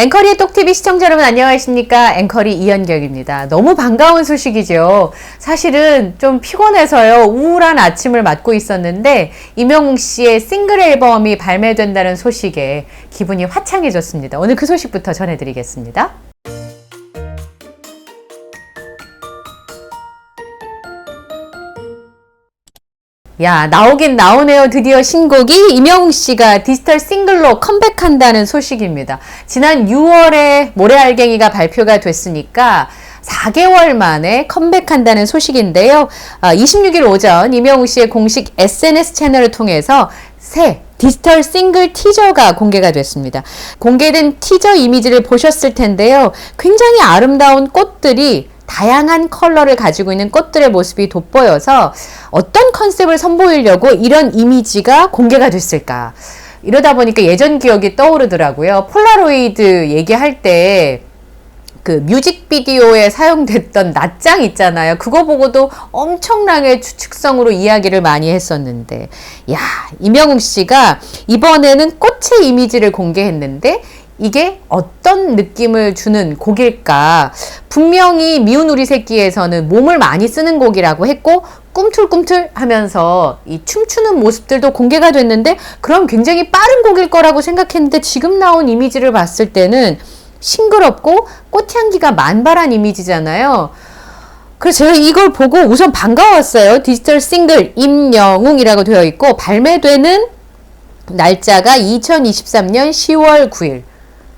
앵커리의 똑TV 시청자 여러분 안녕하십니까? 앵커리 이현경입니다. 너무 반가운 소식이죠. 사실은 좀 피곤해서요. 우울한 아침을 맞고 있었는데 임영웅 씨의 싱글 앨범이 발매된다는 소식에 기분이 화창해졌습니다. 오늘 그 소식부터 전해드리겠습니다. 야, 나오긴 나오네요. 드디어 신곡이 임영웅 씨가 디지털 싱글로 컴백한다는 소식입니다. 지난 6월에 모래알갱이가 발표가 됐으니까 4개월 만에 컴백한다는 소식인데요. 26일 오전 임영웅 씨의 공식 SNS 채널을 통해서 새 디지털 싱글 티저가 공개가 됐습니다. 공개된 티저 이미지를 보셨을 텐데요. 굉장히 아름다운 꽃들이 다양한 컬러를 가지고 있는 꽃들의 모습이 돋보여서 어떤 컨셉을 선보이려고 이런 이미지가 공개가 됐을까? 이러다 보니까 예전 기억이 떠오르더라고요. 폴라로이드 얘기할 때 그 뮤직비디오에 사용됐던 낱장 있잖아요. 그거 보고도 엄청나게 추측성으로 이야기를 많이 했었는데, 야, 임영웅 씨가 이번에는 꽃의 이미지를 공개했는데 이게 어떤 느낌을 주는 곡일까? 분명히 미운 우리 새끼에서는 몸을 많이 쓰는 곡이라고 했고 꿈틀꿈틀 하면서 이 춤추는 모습들도 공개가 됐는데 그럼 굉장히 빠른 곡일 거라고 생각했는데 지금 나온 이미지를 봤을 때는 싱그럽고 꽃향기가 만발한 이미지잖아요. 그래서 제가 이걸 보고 우선 반가웠어요. 디지털 싱글 임영웅이라고 되어 있고 발매되는 날짜가 2023년 10월 9일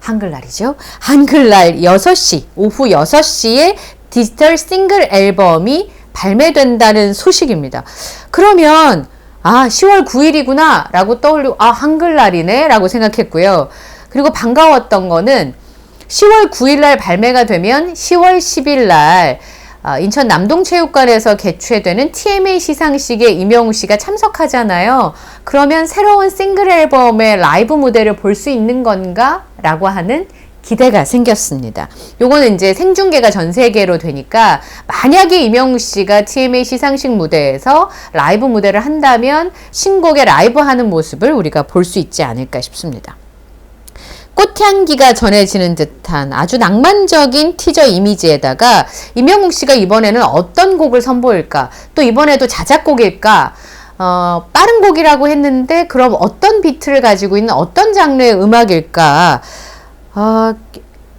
한글날이죠. 한글날 6시, 오후 6시에 디지털 싱글 앨범이 발매된다는 소식입니다. 그러면 10월 9일이구나 라고 떠올리고 한글날이네 라고 생각했고요. 그리고 반가웠던 거는 10월 9일날 발매가 되면 10월 10일날 인천 남동체육관에서 개최되는 TMA 시상식에 임영웅 씨가 참석하잖아요. 그러면 새로운 싱글 앨범의 라이브 무대를 볼 수 있는 건가? 라고 하는 기대가 생겼습니다. 요거는 이제 생중계가 전 세계로 되니까 만약에 임영웅 씨가 TMA 시상식 무대에서 라이브 무대를 한다면 신곡의 라이브 하는 모습을 우리가 볼 수 있지 않을까 싶습니다. 꽃향기가 전해지는 듯한 아주 낭만적인 티저 이미지에다가 임영웅 씨가 이번에는 어떤 곡을 선보일까? 또 이번에도 자작곡일까? 빠른 곡이라고 했는데 그럼 어떤 비트를 가지고 있는 어떤 장르의 음악일까?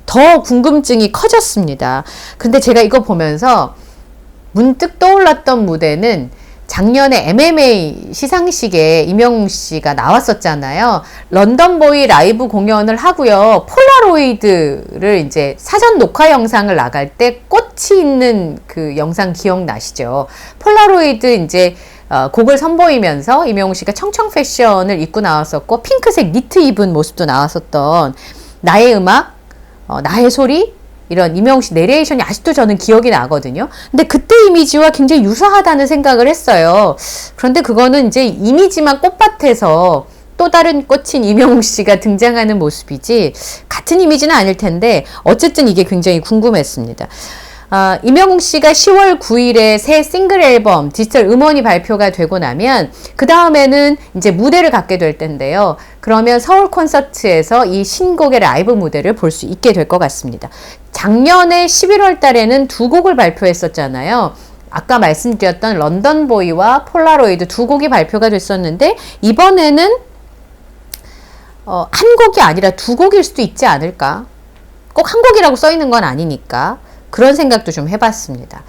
더 궁금증이 커졌습니다. 근데 제가 이거 보면서 문득 떠올랐던 무대는 작년에 MMA 시상식에 임영웅 씨가 나왔었잖아요. 런던보이 라이브 공연을 하고요. 폴라로이드를 이제 사전 녹화 영상을 나갈 때 꽃이 있는 그 영상 기억나시죠? 폴라로이드 이제 곡을 선보이면서 임영웅 씨가 청청 패션을 입고 나왔었고 핑크색 니트 입은 모습도 나왔었던 나의 음악, 나의 소리 이런 임영웅 씨 내레이션이 아직도 저는 기억이 나거든요. 근데 그때 이미지와 굉장히 유사하다는 생각을 했어요. 그런데 그거는 이제 이미지만 꽃밭에서 또 다른 꽃인 임영웅 씨가 등장하는 모습이지 같은 이미지는 아닐 텐데 어쨌든 이게 굉장히 궁금했습니다. 임영웅 씨가 10월 9일에 새 싱글 앨범 디지털 음원이 발표가 되고 나면 그 다음에는 이제 무대를 갖게 될 텐데요. 그러면 서울 콘서트에서 이 신곡의 라이브 무대를 볼 수 있게 될 것 같습니다. 작년에 11월 달에는 두 곡을 발표했었잖아요. 아까 말씀드렸던 런던보이와 폴라로이드 두 곡이 발표가 됐었는데 이번에는 한 곡이 아니라 두 곡일 수도 있지 않을까? 꼭 한 곡이라고 써 있는 건 아니니까 그런 생각도 좀 해봤습니다.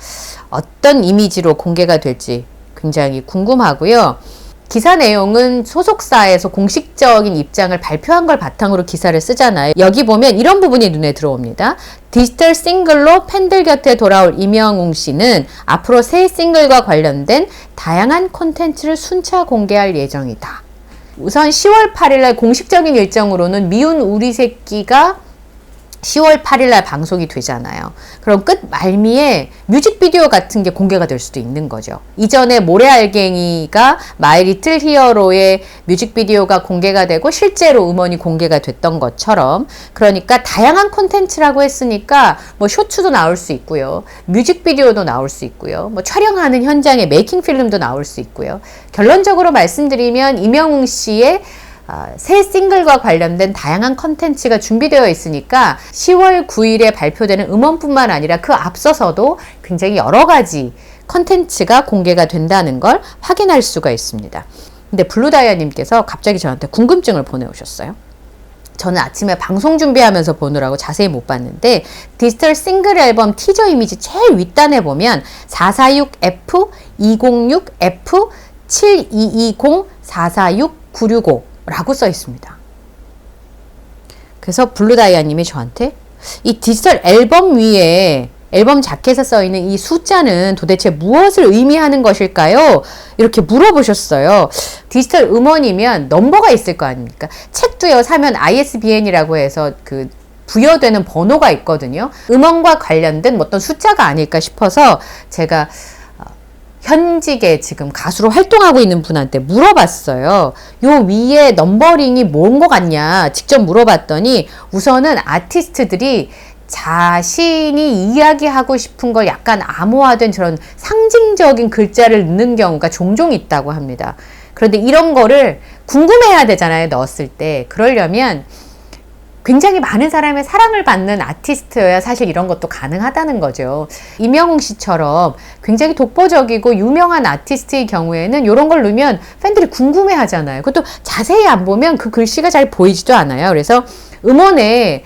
어떤 이미지로 공개가 될지 굉장히 궁금하고요. 기사 내용은 소속사에서 공식적인 입장을 발표한 걸 바탕으로 기사를 쓰잖아요. 여기 보면 이런 부분이 눈에 들어옵니다. 디지털 싱글로 팬들 곁에 돌아올 임영웅 씨는 앞으로 새 싱글과 관련된 다양한 콘텐츠를 순차 공개할 예정이다. 우선 10월 8일날 공식적인 일정으로는 미운 우리 새끼가 10월 8일날 방송이 되잖아요. 그럼 끝 말미에 뮤직비디오 같은 게 공개가 될 수도 있는 거죠. 이전에 모래알갱이가 마이 리틀 히어로의 뮤직비디오가 공개가 되고 실제로 음원이 공개가 됐던 것처럼 그러니까 다양한 콘텐츠라고 했으니까 뭐 쇼츠도 나올 수 있고요. 뮤직비디오도 나올 수 있고요. 뭐 촬영하는 현장의 메이킹 필름도 나올 수 있고요. 결론적으로 말씀드리면 임영웅 씨의 새 싱글과 관련된 다양한 컨텐츠가 준비되어 있으니까 10월 9일에 발표되는 음원뿐만 아니라 그 앞서서도 굉장히 여러 가지 컨텐츠가 공개가 된다는 걸 확인할 수가 있습니다. 근데 블루다이아님께서 갑자기 저한테 궁금증을 보내오셨어요. 저는 아침에 방송 준비하면서 보느라고 자세히 못 봤는데 디지털 싱글 앨범 티저 이미지 제일 윗단에 보면 446F, 206F, 7220, 446, 965라고 써 있습니다. 그래서 블루다이아님이 저한테 이 디지털 앨범 위에 앨범 자켓에 써 있는 이 숫자는 도대체 무엇을 의미하는 것일까요? 이렇게 물어보셨어요. 디지털 음원이면 넘버가 있을 거 아닙니까? 책도요, 사면 ISBN이라고 해서 그 부여되는 번호가 있거든요. 음원과 관련된 어떤 숫자가 아닐까 싶어서 제가 현직에 지금 가수로 활동하고 있는 분한테 물어봤어요. 요 위에 넘버링이 뭔 것 같냐 직접 물어봤더니 우선은 아티스트들이 자신이 이야기하고 싶은 걸 약간 암호화된 저런 상징적인 글자를 넣는 경우가 종종 있다고 합니다. 그런데 이런 거를 궁금해야 되잖아요, 넣었을 때. 그러려면 굉장히 많은 사람의 사랑을 받는 아티스트여야 사실 이런 것도 가능하다는 거죠. 임영웅 씨처럼 굉장히 독보적이고 유명한 아티스트의 경우에는 이런 걸 넣으면 팬들이 궁금해 하잖아요. 그것도 자세히 안 보면 그 글씨가 잘 보이지도 않아요. 그래서 음원에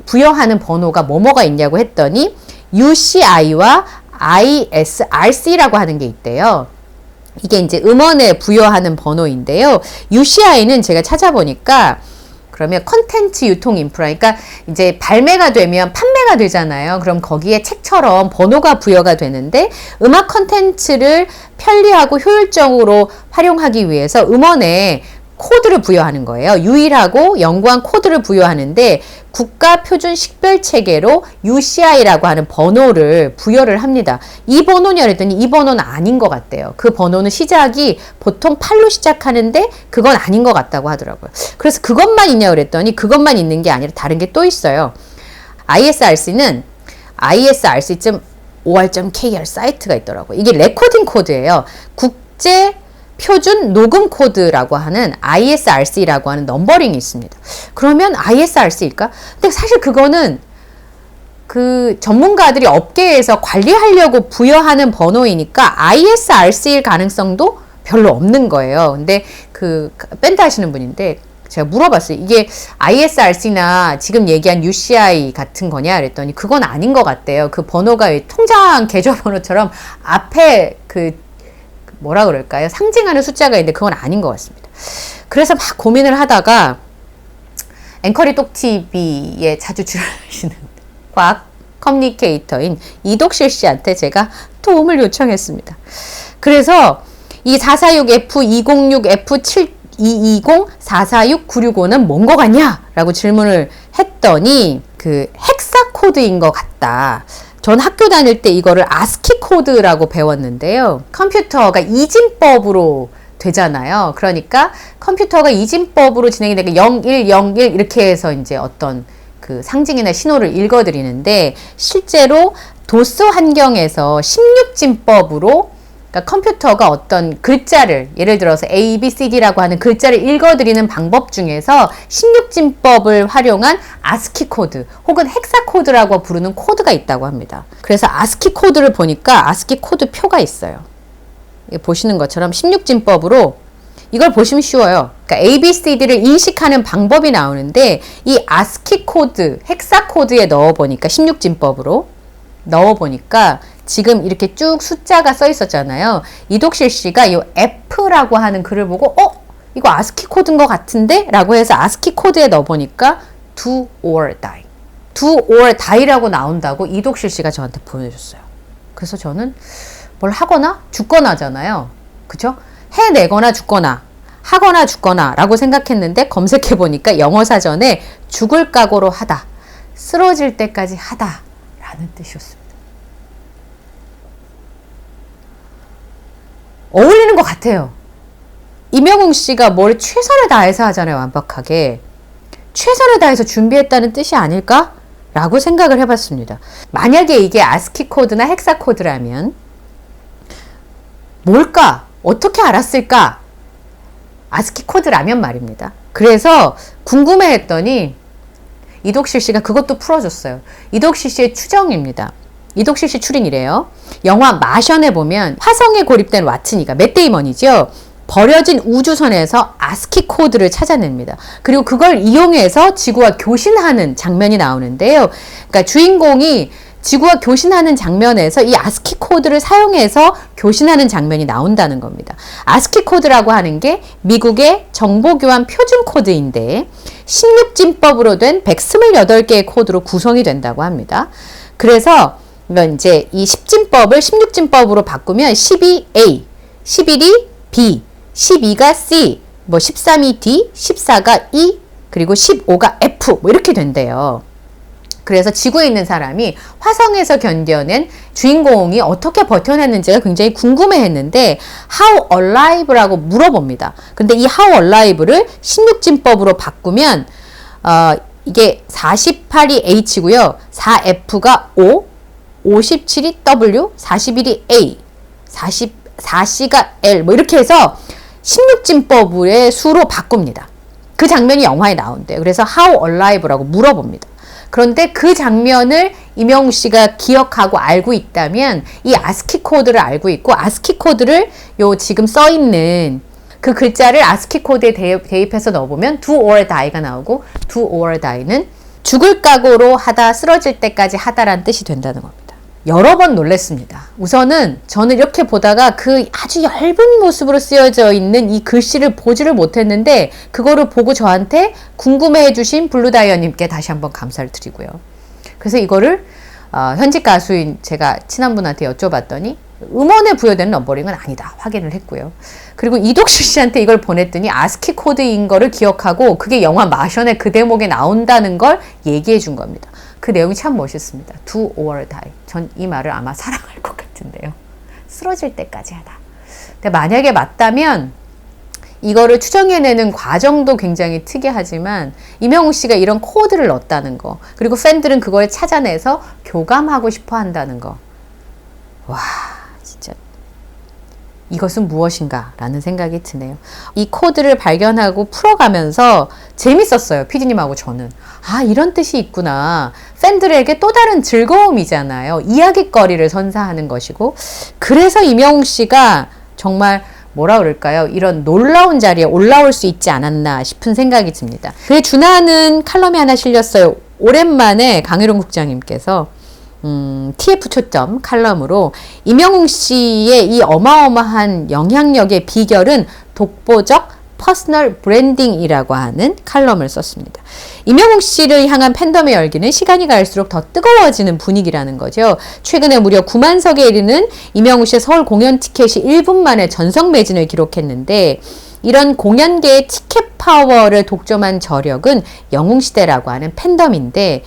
부여하는 번호가 뭐뭐가 있냐고 했더니 UCI와 ISRC라고 하는 게 있대요. 이게 이제 음원에 부여하는 번호인데요. UCI는 제가 찾아보니까 그러면 컨텐츠 유통 인프라, 그러니까 이제 발매가 되면 판매가 되잖아요. 그럼 거기에 책처럼 번호가 부여가 되는데 음악 컨텐츠를 편리하고 효율적으로 활용하기 위해서 음원에 코드를 부여하는 거예요. 유일하고 영구한 코드를 부여하는데 국가 표준 식별 체계로 UCI라고 하는 번호를 부여를 합니다. 이 번호냐 그랬더니 이 번호는 아닌 것 같대요. 그 번호는 시작이 보통 8로 시작하는데 그건 아닌 것 같다고 하더라고요. 그래서 그것만 있냐 그랬더니 그것만 있는 게 아니라 다른 게 또 있어요. ISRC는 isrc.or.kr 사이트가 있더라고요. 이게 레코딩 코드예요. 국제 표준 녹음 코드라고 하는 ISRC라고 하는 넘버링이 있습니다. 그러면 ISRC일까? 근데 사실 그거는 그 전문가들이 업계에서 관리하려고 부여하는 번호이니까 ISRC일 가능성도 별로 없는 거예요. 근데 그 밴드 하시는 분인데 제가 물어봤어요. 이게 ISRC나 지금 얘기한 UCI 같은 거냐 그랬더니 그건 아닌 것 같대요. 그 번호가 통장 계좌번호처럼 앞에 뭐라 그럴까요? 상징하는 숫자가 있는데 그건 아닌 것 같습니다. 그래서 막 고민을 하다가 앵커리 똑TV에 자주 출연하시는 과학 커뮤니케이터인 이독실 씨한테 제가 도움을 요청했습니다. 그래서 이 446F, 206F, 7220, 446, 965는 뭔 거 같냐? 라고 질문을 했더니 그 헥사 코드인 것 같다. 전 학교 다닐 때 이거를 아스키 코드라고 배웠는데요. 컴퓨터가 이진법으로 되잖아요. 그러니까 컴퓨터가 이진법으로 진행이 되니까 0101 이렇게 해서 이제 어떤 그 상징이나 신호를 읽어드리는데 실제로 도스 환경에서 16진법으로 그러니까 컴퓨터가 어떤 글자를 예를 들어서 A, B, C, D라고 하는 글자를 읽어드리는 방법 중에서 16진법을 활용한 아스키 코드 혹은 헥사 코드라고 부르는 코드가 있다고 합니다. 그래서 아스키 코드를 보니까 아스키 코드 표가 있어요. 보시는 것처럼 16진법으로 이걸 보시면 쉬워요. 그러니까 A, B, C, D를 인식하는 방법이 나오는데 이 아스키 코드, 헥사 코드에 넣어보니까 16진법으로 넣어보니까 지금 이렇게 쭉 숫자가 써 있었잖아요. 이독실 씨가 이 F라고 하는 글을 보고 이거 아스키 코드인 것 같은데? 라고 해서 아스키 코드에 넣어보니까 do or die. do or die라고 나온다고 이독실 씨가 저한테 보내줬어요. 그래서 저는 뭘 하거나 죽거나 하잖아요. 그죠? 해내거나 죽거나 하거나 죽거나 라고 생각했는데 검색해보니까 영어사전에 죽을 각오로 하다, 쓰러질 때까지 하다 라는 뜻이었습니다. 어울리는 것 같아요. 임영웅 씨가 뭘 최선을 다해서 하잖아요. 완벽하게. 최선을 다해서 준비했다는 뜻이 아닐까? 라고 생각을 해봤습니다. 만약에 이게 아스키 코드나 헥사 코드라면 뭘까? 어떻게 알았을까? 아스키 코드라면 말입니다. 그래서 궁금해했더니 이독실 씨가 그것도 풀어줬어요. 이독실 씨의 추정입니다. 이독실 씨 추린이래요. 영화 마션에 보면 화성에 고립된 와트니가 맷 데이먼이죠. 버려진 우주선에서 아스키 코드를 찾아냅니다. 그리고 그걸 이용해서 지구와 교신하는 장면이 나오는데요. 그러니까 주인공이 지구와 교신하는 장면에서 이 아스키 코드를 사용해서 교신하는 장면이 나온다는 겁니다. 아스키 코드라고 하는 게 미국의 정보교환 표준 코드인데 16진법으로 된 128개의 코드로 구성이 된다고 합니다. 그래서 이제 이 10진법을 16진법으로 바꾸면 12A, 11이 B, 12가 C, 뭐 13이 D, 14가 E, 그리고 15가 F 뭐 이렇게 된대요. 그래서 지구에 있는 사람이 화성에서 견뎌낸 주인공이 어떻게 버텨냈는지가 굉장히 궁금해했는데 How Alive라고 물어봅니다. 근데 이 How Alive를 16진법으로 바꾸면 이게 48이 H고요. 4F가 O, 57이 W, 41이 A, 44C가 L 뭐 이렇게 해서 16진법의 수로 바꿉니다. 그 장면이 영화에 나온대요. 그래서 How Alive라고 물어봅니다. 그런데 그 장면을 임영웅 씨가 기억하고 알고 있다면 이 아스키 코드를 알고 있고 아스키 코드를 요 지금 써 있는 그 글자를 아스키 코드에 대입해서 넣어보면 do or die가 나오고 do or die는 죽을 각오로 하다 쓰러질 때까지 하다라는 뜻이 된다는 겁니다. 여러 번 놀랬습니다. 우선은 저는 이렇게 보다가 그 아주 얇은 모습으로 쓰여져 있는 이 글씨를 보지를 못했는데 그거를 보고 저한테 궁금해해 주신 블루다이어님께 다시 한번 감사를 드리고요. 그래서 이거를 현직 가수인 제가 친한 분한테 여쭤봤더니 음원에 부여되는 넘버링은 아니다 확인을 했고요. 그리고 이독실 씨한테 이걸 보냈더니 아스키 코드인 거를 기억하고 그게 영화 마션의 그 대목에 나온다는 걸 얘기해 준 겁니다. 그 내용이 참 멋있습니다. Do or die. 전 이 말을 아마 사랑할 것 같은데요. 쓰러질 때까지 하다. 근데 만약에 맞다면 이거를 추정해내는 과정도 굉장히 특이하지만 임영웅 씨가 이런 코드를 넣었다는 거 그리고 팬들은 그걸 찾아내서 교감하고 싶어 한다는 거. 와 진짜 이것은 무엇인가 라는 생각이 드네요. 이 코드를 발견하고 풀어가면서 재밌었어요. 피디님하고 저는. 아 이런 뜻이 있구나. 팬들에게 또 다른 즐거움이잖아요. 이야깃거리를 선사하는 것이고 그래서 임영웅 씨가 정말 뭐라 그럴까요? 이런 놀라운 자리에 올라올 수 있지 않았나 싶은 생각이 듭니다. 그에 준하는 칼럼이 하나 실렸어요. 오랜만에 강일원 국장님께서 TF 초점 칼럼으로 임영웅 씨의 이 어마어마한 영향력의 비결은 독보적 퍼스널 브랜딩이라고 하는 칼럼을 썼습니다. 임영웅 씨를 향한 팬덤의 열기는 시간이 갈수록 더 뜨거워지는 분위기라는 거죠. 최근에 무려 9만 석에 이르는 임영웅 씨의 서울 공연 티켓이 1분 만에 전석 매진을 기록했는데 이런 공연계의 티켓 파워를 독점한 저력은 영웅시대라고 하는 팬덤인데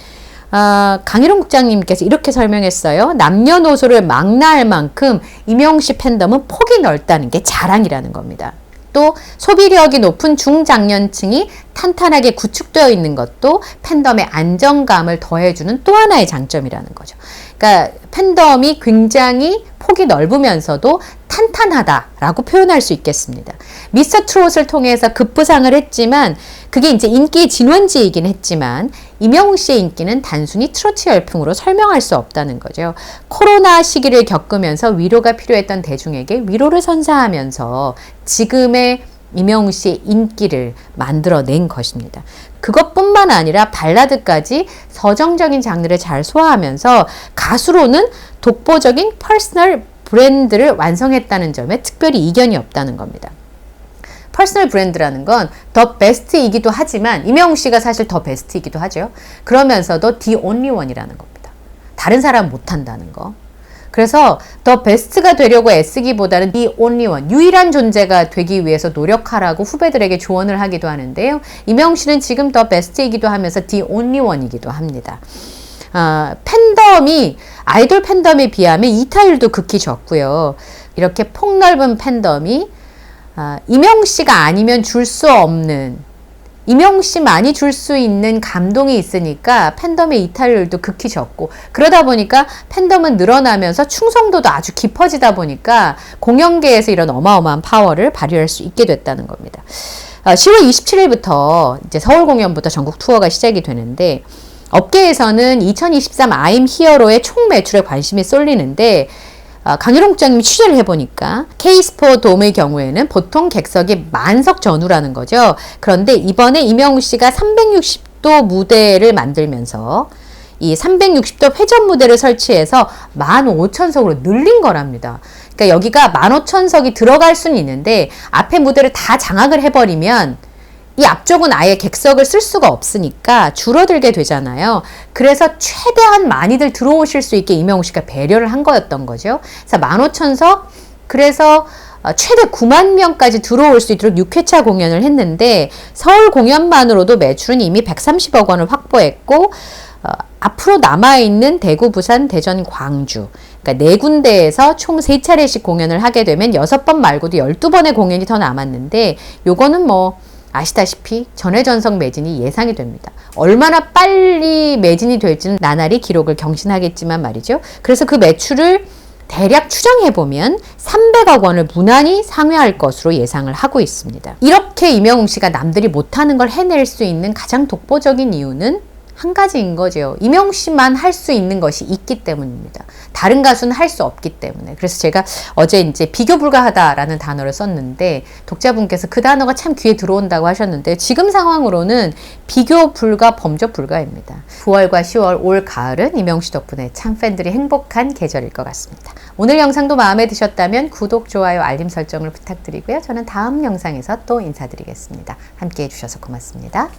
강일원 국장님께서 이렇게 설명했어요. 남녀노소를 망라할 만큼 임영웅 씨 팬덤은 폭이 넓다는 게 자랑이라는 겁니다. 또 소비력이 높은 중장년층이 탄탄하게 구축되어 있는 것도 팬덤의 안정감을 더해주는 또 하나의 장점이라는 거죠. 그러니까 팬덤이 굉장히 폭이 넓으면서도 탄탄하다라고 표현할 수 있겠습니다. 미스터 트롯을 통해서 급부상을 했지만 그게 이제 인기의 진원지이긴 했지만 임영웅 씨의 인기는 단순히 트로트 열풍으로 설명할 수 없다는 거죠. 코로나 시기를 겪으면서 위로가 필요했던 대중에게 위로를 선사하면서 지금의 임영웅 씨의 인기를 만들어낸 것입니다. 그것뿐만 아니라 발라드까지 서정적인 장르를 잘 소화하면서 가수로는 독보적인 퍼스널 브랜드를 완성했다는 점에 특별히 이견이 없다는 겁니다. 퍼스널 브랜드라는 건 더 베스트이기도 하지만 임영웅 씨가 사실 더 베스트이기도 하죠. 그러면서도 the only one이라는 겁니다. 다른 사람 못한다는 거. 그래서 더 베스트가 되려고 애쓰기보다는 the only one, 유일한 존재가 되기 위해서 노력하라고 후배들에게 조언을 하기도 하는데요. 임영웅 씨는 지금 더 베스트이기도 하면서 the only one이기도 합니다. 팬덤이 아이돌 팬덤에 비하면 이타율도 극히 적고요. 이렇게 폭넓은 팬덤이 임영웅 씨가 아니면 줄 수 없는 임영웅 씨 많이 줄 수 있는 감동이 있으니까 팬덤의 이탈률도 극히 적고, 그러다 보니까 팬덤은 늘어나면서 충성도도 아주 깊어지다 보니까 공연계에서 이런 어마어마한 파워를 발휘할 수 있게 됐다는 겁니다. 10월 27일부터 이제 서울 공연부터 전국 투어가 시작이 되는데, 업계에서는 2023 I'm 히어로의 총 매출에 관심이 쏠리는데, 강유롱 국장님이 취재를 해보니까 K스포 돔의 경우에는 보통 객석이 만석 전후라는 거죠. 그런데 이번에 임영웅 씨가 360도 무대를 만들면서 이 360도 회전 무대를 설치해서 15,000석으로 늘린 거랍니다. 그러니까 여기가 15,000석이 들어갈 수는 있는데 앞에 무대를 다 장악을 해버리면 이 앞쪽은 아예 객석을 쓸 수가 없으니까 줄어들게 되잖아요. 그래서 최대한 많이들 들어오실 수 있게 임영웅 씨가 배려를 한 거였던 거죠. 그래서 15,000석, 그래서 최대 9만 명까지 들어올 수 있도록 6회차 공연을 했는데, 서울 공연만으로도 매출은 이미 130억 원을 확보했고, 앞으로 남아있는 대구, 부산, 대전, 광주, 그러니까 4군데에서 총 3차례씩 공연을 하게 되면 6번 말고도 12번의 공연이 더 남았는데, 요거는 뭐 아시다시피 전회전석 매진이 예상이 됩니다. 얼마나 빨리 매진이 될지는 나날이 기록을 경신하겠지만 말이죠. 그래서 그 매출을 대략 추정해보면 300억 원을 무난히 상회할 것으로 예상을 하고 있습니다. 이렇게 임영웅 씨가 남들이 못하는 걸 해낼 수 있는 가장 독보적인 이유는 한 가지인 거죠. 임영웅 씨만 할 수 있는 것이 있기 때문입니다. 다른 가수는 할 수 없기 때문에. 그래서 제가 어제 이제 비교 불가하다라는 단어를 썼는데, 독자분께서 그 단어가 참 귀에 들어온다고 하셨는데, 지금 상황으로는 비교 불가, 범접 불가입니다. 9월과 10월, 올 가을은 임영웅 씨 덕분에 참 팬들이 행복한 계절일 것 같습니다. 오늘 영상도 마음에 드셨다면 구독, 좋아요, 알림 설정을 부탁드리고요. 저는 다음 영상에서 또 인사드리겠습니다. 함께 해주셔서 고맙습니다.